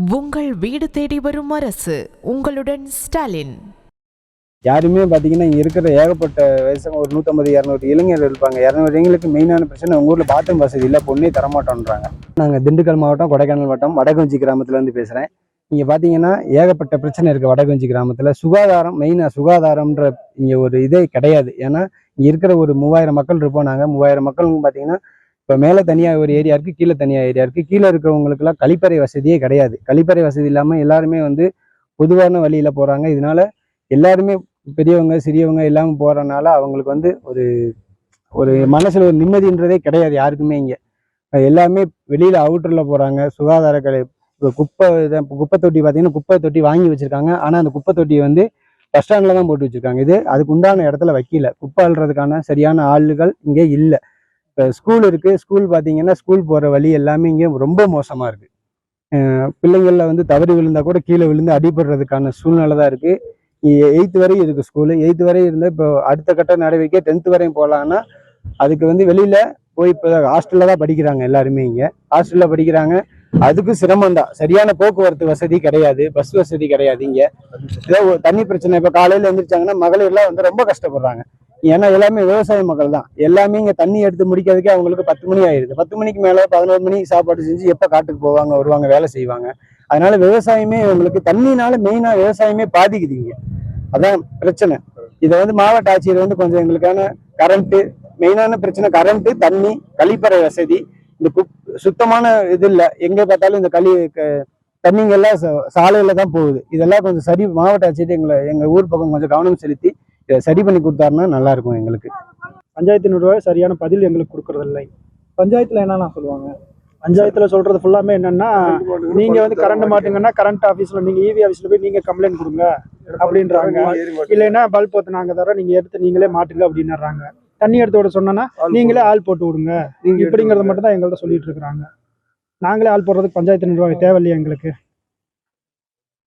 உங்கள் வீடு தேடி வரும் அரசு. உங்களுடன் ஸ்டாலின். யாருமே பார்த்தீங்கன்னா இங்கே இருக்கிற ஏகப்பட்ட வயசுங்க ஒரு 150 200 இளைஞர்கள் இருப்பாங்க. 200 இளைஞர்களுக்கு மெயினான பிரச்சனை உங்கள் ஊரில் பாத்ரூம் வசதி இல்லை, பொண்ணே தரமாட்டோன்றாங்க. நாங்கள் திண்டுக்கல் மாவட்டம் கொடைக்கானல் மாவட்டம் வடகுஞ்சி கிராமத்துலேருந்து பேசுகிறேன். இங்கே பார்த்தீங்கன்னா ஏகப்பட்ட பிரச்சனை இருக்குது வடகுஞ்சி கிராமத்தில். சுகாதாரம் மெயினாக சுகாதாரம்ன்ற இங்கே ஒரு இதே கிடையாது. ஏன்னா இங்கே இருக்கிற ஒரு 3000 மக்கள் இருப்போம். நாங்கள் 3000 மக்கள்னு பார்த்தீங்கன்னா இப்போ மேலே தனியாக ஒரு ஏரியா இருக்குது, கீழே தனியாக ஏரியா இருக்குது. கீழே இருக்கிறவங்களுக்குலாம் கழிப்பறை வசதியே கிடையாது. கழிப்பறை வசதி இல்லாமல் எல்லாருமே பொதுவான வழியில் போகிறாங்க. இதனால எல்லாருமே பெரியவங்க சிறியவங்க எல்லாமே போகிறனால அவங்களுக்கு ஒரு ஒரு மனசில் ஒரு நிம்மதின்றதே கிடையாது யாருக்குமே. இங்கே எல்லாமே வெளியில் அவுட்டரில் போகிறாங்க. சுகாதார குப்பை தொட்டி பார்த்தீங்கன்னா குப்பை தொட்டி வாங்கி வச்சுருக்காங்க. ஆனால் அந்த குப்பை தொட்டியை பஸ் ஸ்டாண்டில் தான் போட்டு வச்சுருக்காங்க. இது அதுக்கு உண்டான இடத்துல வைக்கல. குப்பை அள்ளுறதுக்கான சரியான ஆளுகள் இங்கே இல்லை. இப்போ ஸ்கூல் இருக்குது. ஸ்கூல் பார்த்தீங்கன்னா ஸ்கூல் போகிற வழி எல்லாமே இங்கே ரொம்ப மோசமாக இருக்குது. பிள்ளைங்களில் தவறி விழுந்தால் கூட கீழே விழுந்து அடிபடுறதுக்கான சூழ்நிலை தான் இருக்குது. 8th வரையும் இருக்குது ஸ்கூலு. 8th வரையும் இருந்தால் இப்போ அடுத்த கட்ட நடவடிக்கை 10th வரையும் போகலான்னா அதுக்கு வெளியில் போய் இப்போ ஹாஸ்டலில் தான் படிக்கிறாங்க. எல்லாருமே இங்கே ஹாஸ்டலில் படிக்கிறாங்க. அதுக்கும் சிரமம் தான். சரியான போக்குவரத்து வசதி கிடையாது, பஸ் வசதி கிடையாது. இங்கே ஏதோ தண்ணி பிரச்சனை. இப்போ காலையில் எழுந்திரிச்சாங்கன்னா மகளிர்லாம் ரொம்ப கஷ்டப்படுறாங்க. ஏன்னா எல்லாமே விவசாய மக்கள் தான். எல்லாமே இங்கே தண்ணி எடுத்து முடிக்கிறதுக்கே அவங்களுக்கு 10 மணி ஆயிடுது. 10 மணிக்கு மேலே 11 மணிக்கு சாப்பாடு செஞ்சு எப்போ காட்டுக்கு போவாங்க, வருவாங்க, வேலை செய்வாங்க. அதனால விவசாயமே உங்களுக்கு தண்ணினால மெயினாக விவசாயமே பாதிக்குதுங்க. அதான் பிரச்சனை. இதை மாவட்ட ஆட்சியர் கொஞ்சம் எங்களுக்கான கரண்ட்டு, மெயினான பிரச்சனை கரண்ட்டு, தண்ணி, கழிப்பறை வசதி, இந்த சுத்தமான இது இல்லை. எங்கே பார்த்தாலும் இந்த தண்ணிங்கெல்லாம் சாலையில தான் போகுது. இதெல்லாம் கொஞ்சம் சரி, மாவட்ட ஆட்சியர் எங்கள் ஊர் பக்கம் கொஞ்சம் கவனம் செலுத்தி இதை சரி பண்ணி கொடுத்தாருன்னா நல்லா இருக்கும் எங்களுக்கு. பஞ்சாயத்து நிர்வாகம் சரியான பதில் எங்களுக்கு கொடுக்கறதில்லை. பஞ்சாயத்துல என்னன்னா சொல்லுவாங்க, பஞ்சாயத்துல சொல்றது ஃபுல்லாமே என்னன்னா, நீங்க கரண்ட் மாட்டுங்கன்னா கரண்ட் ஆஃபீஸ்ல நீங்க இவி ஆஃபீஸ்ல போய் நீங்க கம்ப்ளைண்ட் கொடுங்க அப்படின்றாங்க. இல்லைன்னா பல்ப் பத்து நாங்க தரோம், நீங்க எடுத்து நீங்களே மாட்டுங்க அப்படின்னுறாங்க. தண்ணி எடுத்து விட சொன்னா நீங்களே ஆள் போட்டு விடுங்க இப்படிங்கறத மட்டும் தான் எங்கள்கிட்ட சொல்லிட்டு இருக்கிறாங்க. நாங்களே ஆள் போடுறதுக்கு பஞ்சாயத்து நிர்வாகம் தேவையில்லையா எங்களுக்கு?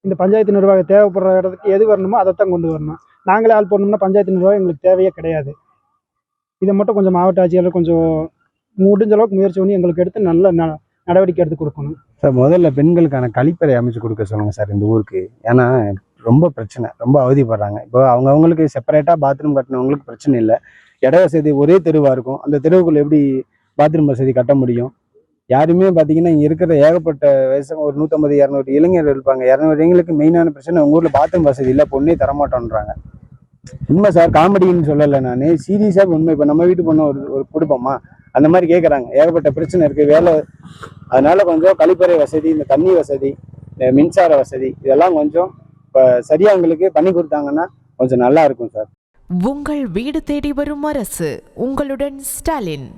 இந்த பஞ்சாயத்து நிர்வாகம் தேவைப்படுற இடத்துக்கு எது வரணுமோ அதைத்தான் கொண்டு வரணும். நாங்களே ஆள் போடணும்னா பஞ்சாயத்து நிர்வாகம் எங்களுக்கு தேவையே கிடையாது. இதை மட்டும் கொஞ்சம் மாவட்ட ஆட்சியாளர் கொஞ்சம் முடிஞ்ச அளவுக்கு முயற்சி பண்ணி எங்களுக்கு எடுத்து நல்ல நடவடிக்கை எடுத்து கொடுக்கணும் சார். முதல்ல பெண்களுக்கான கழிப்பறை அமைச்சு கொடுக்க சொல்லுங்க சார் இந்த ஊருக்கு. ஏன்னா ரொம்ப பிரச்சனை, ரொம்ப அவதிப்படுறாங்க. இப்போ அவங்களுக்கு செப்பரேட்டாக பாத்ரூம் கட்டினவங்களுக்கு பிரச்சனை இல்லை. இட வசதி ஒரே தெருவாக இருக்கும். அந்த தெருவுக்குள்ள எப்படி பாத்ரூம் வசதி கட்ட முடியும்? யாருமே பார்த்தீங்கன்னா இங்கே இருக்கிற ஏகப்பட்ட வயசுங்க ஒரு 150 200 இளைஞர்கள் இருப்பாங்க. 200 இளைஞர்களுக்கு மெயினான பிரச்சனை உங்கள் ஊரில் பாத்ரூம் வசதி இல்லை, பொண்ணே தரமாட்டோன்றாங்க. உண்மை சார், காமெடின்னு சொல்லலை, நான் சீரியஸாக உண்மை. இப்போ நம்ம வீட்டு பொண்ணு ஒரு குடும்பமா அந்த மாதிரி கேட்குறாங்க. ஏகப்பட்ட பிரச்சனை இருக்குது, வேலை. அதனால கொஞ்சம் கழிப்பறை வசதி, இந்த தண்ணி வசதி, இந்த மின்சார வசதி இதெல்லாம் கொஞ்சம் இப்போ சரியாக உங்களுக்கு பண்ணி கொடுத்தாங்கன்னா கொஞ்சம் நல்லா இருக்கும் சார். உங்கள் வீடு தேடி வரும் அரசு. உங்களுடன் ஸ்டாலின்.